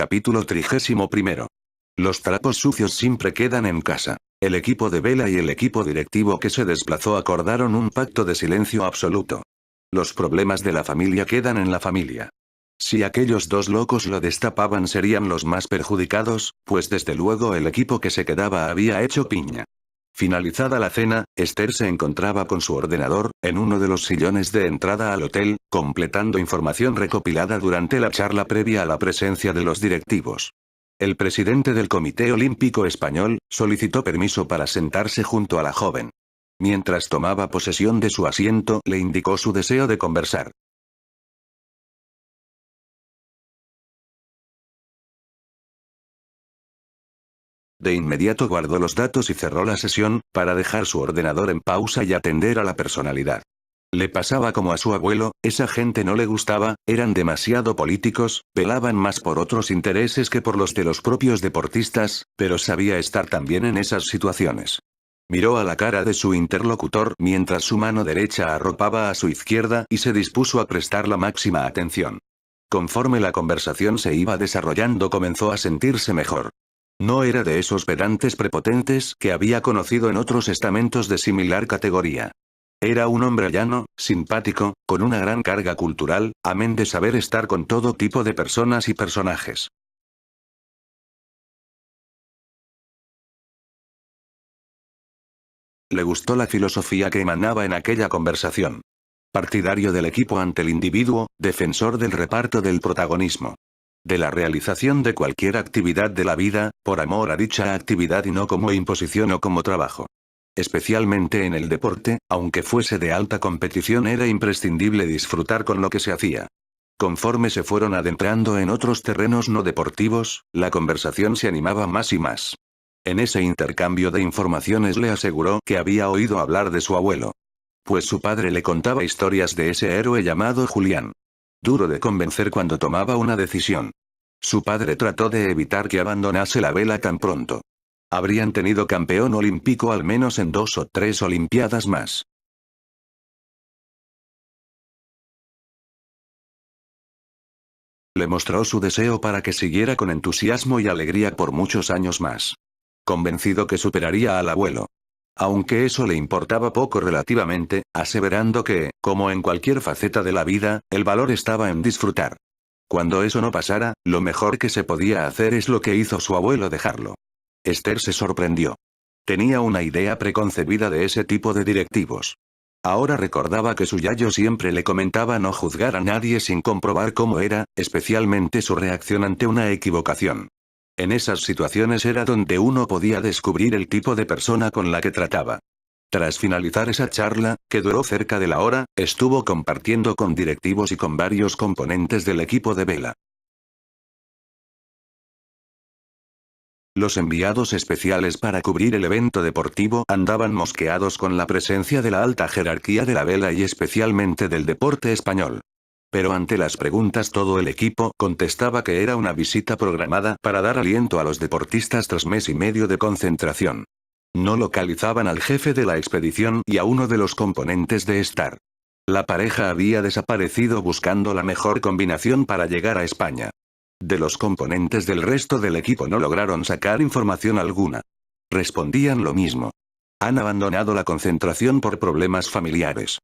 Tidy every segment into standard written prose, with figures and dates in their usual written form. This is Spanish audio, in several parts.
Capítulo 31. Los trapos sucios siempre quedan en casa. El equipo de Bella y el equipo directivo que se desplazó acordaron un pacto de silencio absoluto. Los problemas de la familia quedan en la familia. Si aquellos dos locos lo destapaban serían los más perjudicados, pues desde luego el equipo que se quedaba había hecho piña. Finalizada la cena, Esther se encontraba con su ordenador, en uno de los sillones de entrada al hotel, completando información recopilada durante la charla previa a la presencia de los directivos. El presidente del Comité Olímpico Español, solicitó permiso para sentarse junto a la joven. Mientras tomaba posesión de su asiento, le indicó su deseo de conversar. De inmediato guardó los datos y cerró la sesión, para dejar su ordenador en pausa y atender a la personalidad. Le pasaba como a su abuelo, esa gente no le gustaba, eran demasiado políticos, velaban más por otros intereses que por los de los propios deportistas, pero sabía estar también en esas situaciones. Miró a la cara de su interlocutor mientras su mano derecha arropaba a su izquierda y se dispuso a prestar la máxima atención. Conforme la conversación se iba desarrollando comenzó a sentirse mejor. No era de esos pedantes prepotentes que había conocido en otros estamentos de similar categoría. Era un hombre llano, simpático, con una gran carga cultural, amén de saber estar con todo tipo de personas y personajes. Le gustó la filosofía que emanaba en aquella conversación. Partidario del equipo ante el individuo, defensor del reparto del protagonismo. De la realización de cualquier actividad de la vida, por amor a dicha actividad y no como imposición o como trabajo. Especialmente en el deporte, aunque fuese de alta competición era imprescindible disfrutar con lo que se hacía. Conforme se fueron adentrando en otros terrenos no deportivos, la conversación se animaba más y más. En ese intercambio de informaciones le aseguró que había oído hablar de su abuelo. Pues su padre le contaba historias de ese héroe llamado Julián. Duro de convencer cuando tomaba una decisión. Su padre trató de evitar que abandonase la vela tan pronto. Habrían tenido campeón olímpico al menos en 2 o 3 olimpiadas más. Le mostró su deseo para que siguiera con entusiasmo y alegría por muchos años más. Convencido que superaría al abuelo. Aunque eso le importaba poco relativamente, aseverando que, como en cualquier faceta de la vida, el valor estaba en disfrutar. Cuando eso no pasara, lo mejor que se podía hacer es lo que hizo su abuelo, dejarlo. Esther se sorprendió. Tenía una idea preconcebida de ese tipo de directivos. Ahora recordaba que su yayo siempre le comentaba no juzgar a nadie sin comprobar cómo era, especialmente su reacción ante una equivocación. En esas situaciones era donde uno podía descubrir el tipo de persona con la que trataba. Tras finalizar esa charla, que duró cerca de la hora, estuvo compartiendo con directivos y con varios componentes del equipo de Bella. Los enviados especiales para cubrir el evento deportivo andaban mosqueados con la presencia de la alta jerarquía de la vela y especialmente del deporte español. Pero ante las preguntas todo el equipo contestaba que era una visita programada para dar aliento a los deportistas tras mes y medio de concentración. No localizaban al jefe de la expedición y a uno de los componentes de Star. La pareja había desaparecido buscando la mejor combinación para llegar a España. De los componentes del resto del equipo no lograron sacar información alguna. Respondían lo mismo. Han abandonado la concentración por problemas familiares.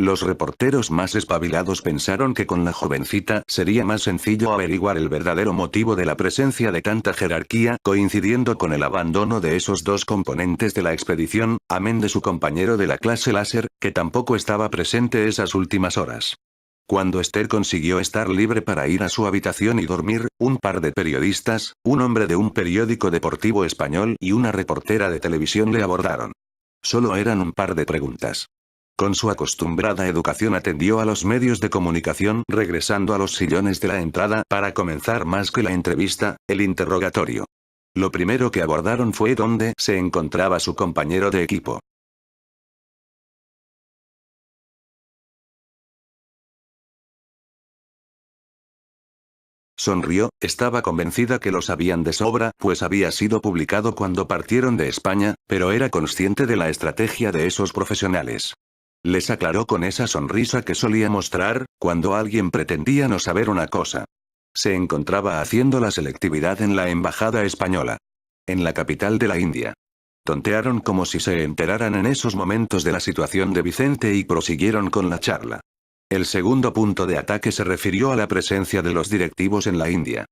Los reporteros más espabilados pensaron que con la jovencita sería más sencillo averiguar el verdadero motivo de la presencia de tanta jerarquía, coincidiendo con el abandono de esos dos componentes de la expedición, amén de su compañero de la clase láser, que tampoco estaba presente esas últimas horas. Cuando Esther consiguió estar libre para ir a su habitación y dormir, un par de periodistas, un hombre de un periódico deportivo español y una reportera de televisión le abordaron. Solo eran un par de preguntas. Con su acostumbrada educación atendió a los medios de comunicación, regresando a los sillones de la entrada para comenzar más que la entrevista, el interrogatorio. Lo primero que abordaron fue dónde se encontraba su compañero de equipo. Sonrió, estaba convencida que lo sabían de sobra, pues había sido publicado cuando partieron de España, pero era consciente de la estrategia de esos profesionales. Les aclaró con esa sonrisa que solía mostrar, cuando alguien pretendía no saber una cosa. Se encontraba haciendo la selectividad en la embajada española. En la capital de la India. Tontearon como si se enteraran en esos momentos de la situación de Vicente y prosiguieron con la charla. El segundo punto de ataque se refirió a la presencia de los directivos en la India.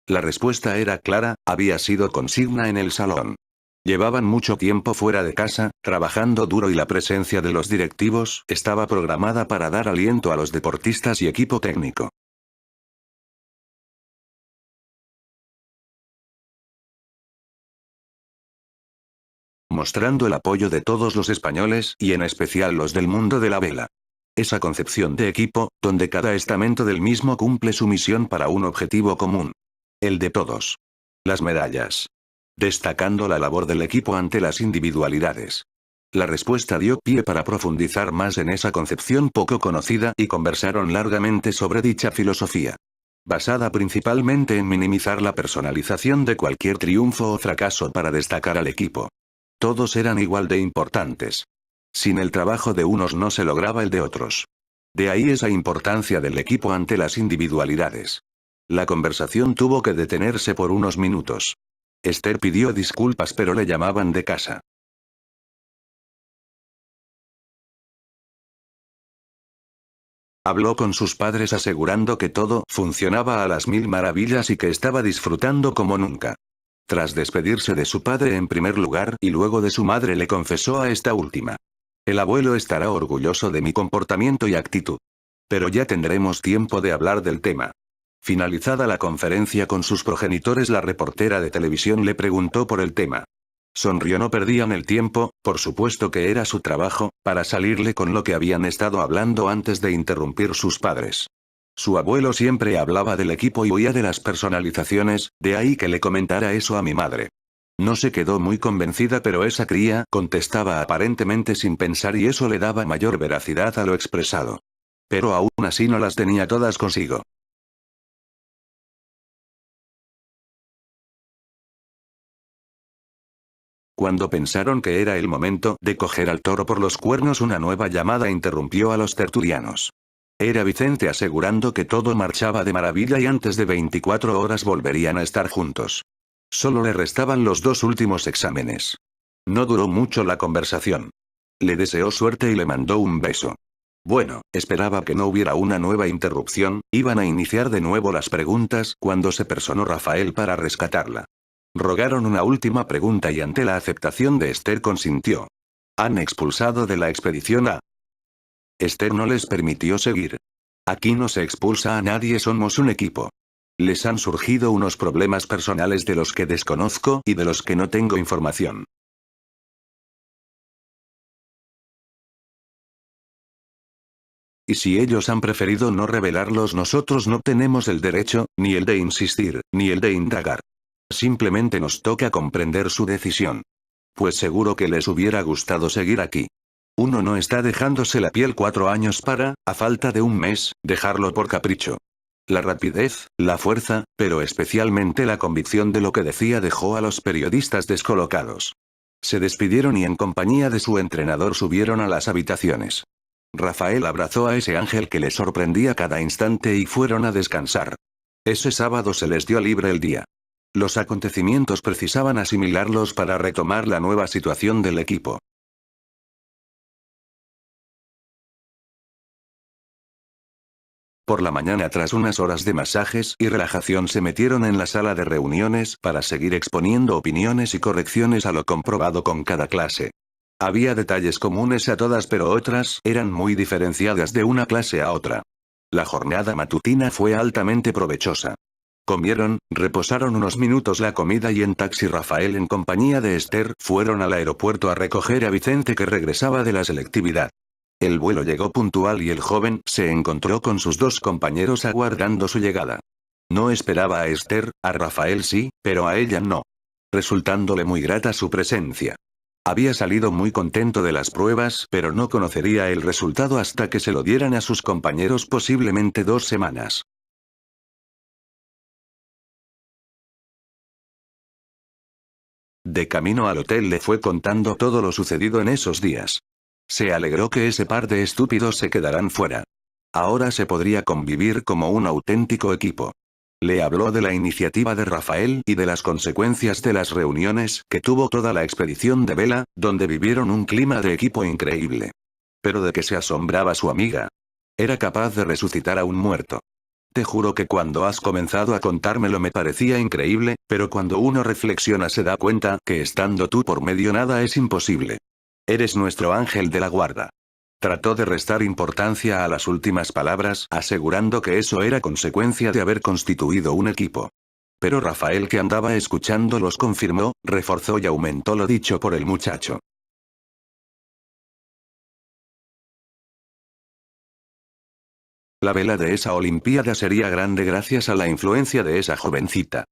La respuesta era clara, había sido consigna en el salón. Llevaban mucho tiempo fuera de casa, trabajando duro y la presencia de los directivos estaba programada para dar aliento a los deportistas y equipo técnico. Mostrando el apoyo de todos los españoles y en especial los del mundo de la vela. Esa concepción de equipo, donde cada estamento del mismo cumple su misión para un objetivo común. El de todos. Las medallas. Destacando la labor del equipo ante las individualidades. La respuesta dio pie para profundizar más en esa concepción poco conocida y conversaron largamente sobre dicha filosofía. Basada principalmente en minimizar la personalización de cualquier triunfo o fracaso para destacar al equipo. Todos eran igual de importantes. Sin el trabajo de unos no se lograba el de otros. De ahí esa importancia del equipo ante las individualidades. La conversación tuvo que detenerse por unos minutos. Esther pidió disculpas pero le llamaban de casa. Habló con sus padres asegurando que todo funcionaba a las mil maravillas y que estaba disfrutando como nunca. Tras despedirse de su padre en primer lugar y luego de su madre le confesó a esta última. El abuelo estará orgulloso de mi comportamiento y actitud. Pero ya tendremos tiempo de hablar del tema. Finalizada la conferencia con sus progenitores, la reportera de televisión le preguntó por el tema. Sonrió, no perdían el tiempo, por supuesto que era su trabajo, para salirle con lo que habían estado hablando antes de interrumpir sus padres. Su abuelo siempre hablaba del equipo y huía de las personalizaciones, de ahí que le comentara eso a mi madre. No se quedó muy convencida, pero esa cría contestaba aparentemente sin pensar y eso le daba mayor veracidad a lo expresado. Pero aún así no las tenía todas consigo. Cuando pensaron que era el momento de coger al toro por los cuernos, una nueva llamada interrumpió a los tertulianos. Era Vicente asegurando que todo marchaba de maravilla y antes de 24 horas volverían a estar juntos. Solo le restaban los dos últimos exámenes. No duró mucho la conversación. Le deseó suerte y le mandó un beso. Bueno, esperaba que no hubiera una nueva interrupción, iban a iniciar de nuevo las preguntas cuando se personó Rafael para rescatarla. Rogaron una última pregunta y ante la aceptación de Esther consintió. Han expulsado de la expedición a... Esther no les permitió seguir. Aquí no se expulsa a nadie, somos un equipo. Les han surgido unos problemas personales de los que desconozco y de los que no tengo información. Y si ellos han preferido no revelarlos, nosotros no tenemos el derecho, ni el de insistir, ni el de indagar. Simplemente nos toca comprender su decisión. Pues seguro que les hubiera gustado seguir aquí. Uno no está dejándose la piel 4 años para, a falta de un mes, dejarlo por capricho. La rapidez, la fuerza, pero especialmente la convicción de lo que decía dejó a los periodistas descolocados. Se despidieron y en compañía de su entrenador subieron a las habitaciones. Rafael abrazó a ese ángel que le sorprendía cada instante y fueron a descansar. Ese sábado se les dio libre el día. Los acontecimientos precisaban asimilarlos para retomar la nueva situación del equipo. Por la mañana, tras unas horas de masajes y relajación, se metieron en la sala de reuniones para seguir exponiendo opiniones y correcciones a lo comprobado con cada clase. Había detalles comunes a todas, pero otras eran muy diferenciadas de una clase a otra. La jornada matutina fue altamente provechosa. Comieron, reposaron unos minutos la comida y en taxi Rafael en compañía de Esther fueron al aeropuerto a recoger a Vicente que regresaba de la selectividad. El vuelo llegó puntual y el joven se encontró con sus dos compañeros aguardando su llegada. No esperaba a Esther, a Rafael sí, pero a ella no. Resultándole muy grata su presencia. Había salido muy contento de las pruebas, pero no conocería el resultado hasta que se lo dieran a sus compañeros posiblemente 2 semanas. De camino al hotel le fue contando todo lo sucedido en esos días. Se alegró que ese par de estúpidos se quedaran fuera. Ahora se podría convivir como un auténtico equipo. Le habló de la iniciativa de Rafael y de las consecuencias de las reuniones que tuvo toda la expedición de vela, donde vivieron un clima de equipo increíble. Pero de que se asombraba su amiga. Era capaz de resucitar a un muerto. Te juro que cuando has comenzado a contármelo me parecía increíble, pero cuando uno reflexiona se da cuenta que estando tú por medio nada es imposible. Eres nuestro ángel de la guarda. Trató de restar importancia a las últimas palabras, asegurando que eso era consecuencia de haber constituido un equipo. Pero Rafael, que andaba escuchando, los confirmó, reforzó y aumentó lo dicho por el muchacho. La vela de esa olimpiada sería grande gracias a la influencia de esa jovencita.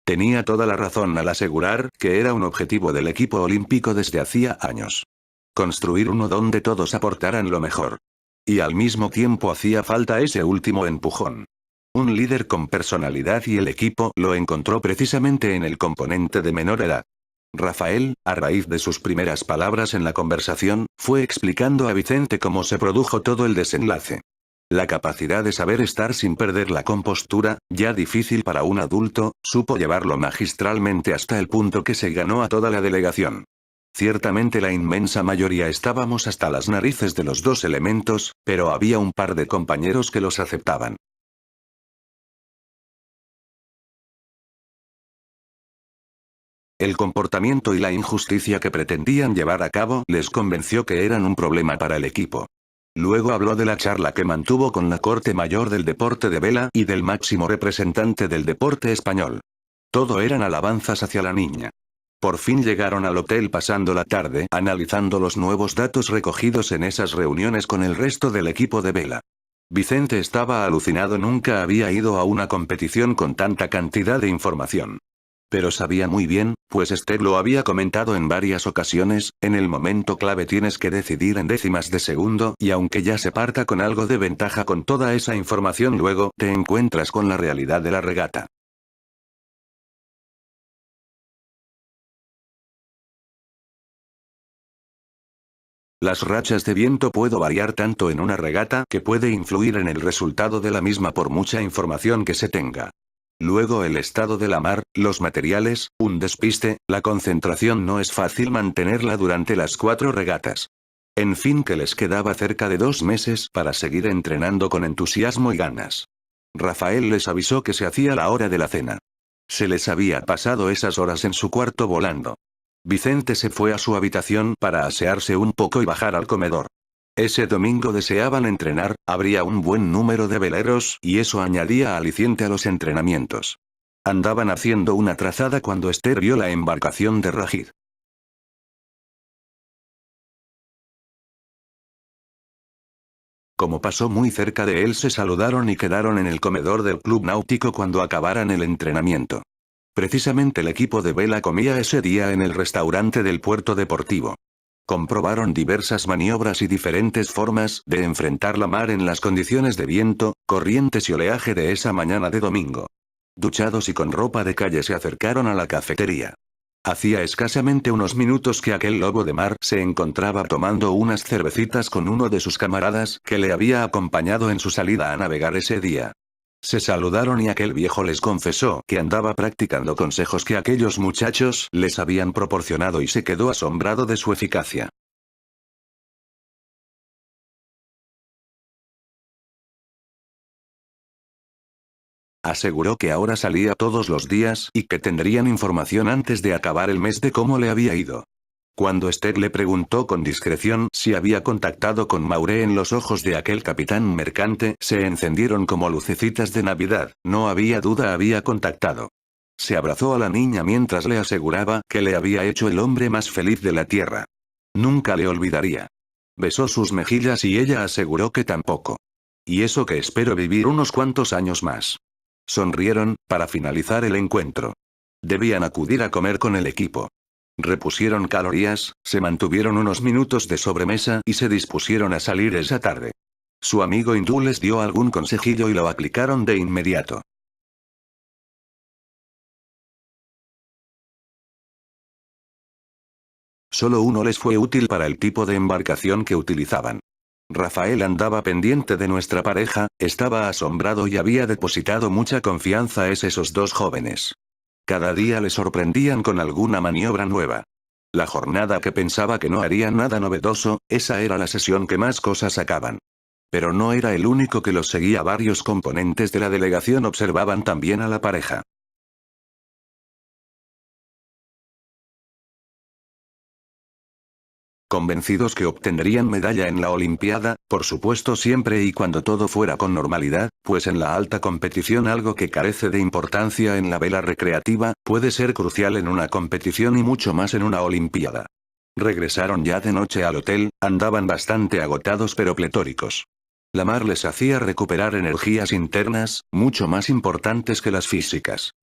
Tenía toda la razón al asegurar que era un objetivo del equipo olímpico desde hacía años. Construir uno donde todos aportaran lo mejor. Y al mismo tiempo hacía falta ese último empujón. Un líder con personalidad y el equipo lo encontró precisamente en el componente de menor edad. Rafael, a raíz de sus primeras palabras en la conversación, fue explicando a Vicente cómo se produjo todo el desenlace. La capacidad de saber estar sin perder la compostura, ya difícil para un adulto, supo llevarlo magistralmente hasta el punto que se ganó a toda la delegación. Ciertamente la inmensa mayoría estábamos hasta las narices de los dos elementos, pero había un par de compañeros que los aceptaban. El comportamiento y la injusticia que pretendían llevar a cabo les convenció que eran un problema para el equipo. Luego habló de la charla que mantuvo con la Corte Mayor del Deporte de Vela y del máximo representante del deporte español. Todo eran alabanzas hacia la niña. Por fin llegaron al hotel pasando la tarde analizando los nuevos datos recogidos en esas reuniones con el resto del equipo de vela. Vicente estaba alucinado, nunca había ido a una competición con tanta cantidad de información. Pero sabía muy bien, pues Esther lo había comentado en varias ocasiones, en el momento clave tienes que decidir en décimas de segundo y aunque ya se parta con algo de ventaja con toda esa información luego te encuentras con la realidad de la regata. Las rachas de viento pueden variar tanto en una regata que puede influir en el resultado de la misma por mucha información que se tenga. Luego el estado de la mar, los materiales, un despiste, la concentración no es fácil mantenerla durante las 4 regatas. En fin, que les quedaba cerca de 2 meses para seguir entrenando con entusiasmo y ganas. Rafael les avisó que se hacía la hora de la cena. Se les había pasado esas horas en su cuarto volando. Vicente se fue a su habitación para asearse un poco y bajar al comedor. Ese domingo deseaban entrenar, habría un buen número de veleros y eso añadía aliciente a los entrenamientos. Andaban haciendo una trazada cuando Esther vio la embarcación de Rajid. Como pasó muy cerca de él se saludaron y quedaron en el comedor del club náutico cuando acabaran el entrenamiento. Precisamente el equipo de vela comía ese día en el restaurante del puerto deportivo. Comprobaron diversas maniobras y diferentes formas de enfrentar la mar en las condiciones de viento, corrientes y oleaje de esa mañana de domingo. Duchados y con ropa de calle se acercaron a la cafetería. Hacía escasamente unos minutos que aquel lobo de mar se encontraba tomando unas cervecitas con uno de sus camaradas que le había acompañado en su salida a navegar ese día. Se saludaron y aquel viejo les confesó que andaba practicando consejos que aquellos muchachos les habían proporcionado y se quedó asombrado de su eficacia. Aseguró que ahora salía todos los días y que tendrían información antes de acabar el mes de cómo le había ido. Cuando Steg le preguntó con discreción si había contactado con Maure, en los ojos de aquel capitán mercante se encendieron como lucecitas de Navidad. No había duda, había contactado. Se abrazó a la niña mientras le aseguraba que le había hecho el hombre más feliz de la tierra. Nunca le olvidaría. Besó sus mejillas y ella aseguró que tampoco. Y eso que espero vivir unos cuantos años más. Sonrieron, para finalizar el encuentro. Debían acudir a comer con el equipo. Repusieron calorías, se mantuvieron unos minutos de sobremesa y se dispusieron a salir esa tarde. Su amigo hindú les dio algún consejillo y lo aplicaron de inmediato. Solo uno les fue útil para el tipo de embarcación que utilizaban. Rafael andaba pendiente de nuestra pareja, estaba asombrado y había depositado mucha confianza en esos dos jóvenes. Cada día le sorprendían con alguna maniobra nueva. La jornada que pensaba que no haría nada novedoso, esa era la sesión que más cosas sacaban. Pero no era el único que los seguía, varios componentes de la delegación observaban también a la pareja. Convencidos que obtendrían medalla en la Olimpiada, por supuesto siempre y cuando todo fuera con normalidad, pues en la alta competición algo que carece de importancia en la vela recreativa, puede ser crucial en una competición y mucho más en una Olimpiada. Regresaron ya de noche al hotel, andaban bastante agotados pero pletóricos. La mar les hacía recuperar energías internas, mucho más importantes que las físicas.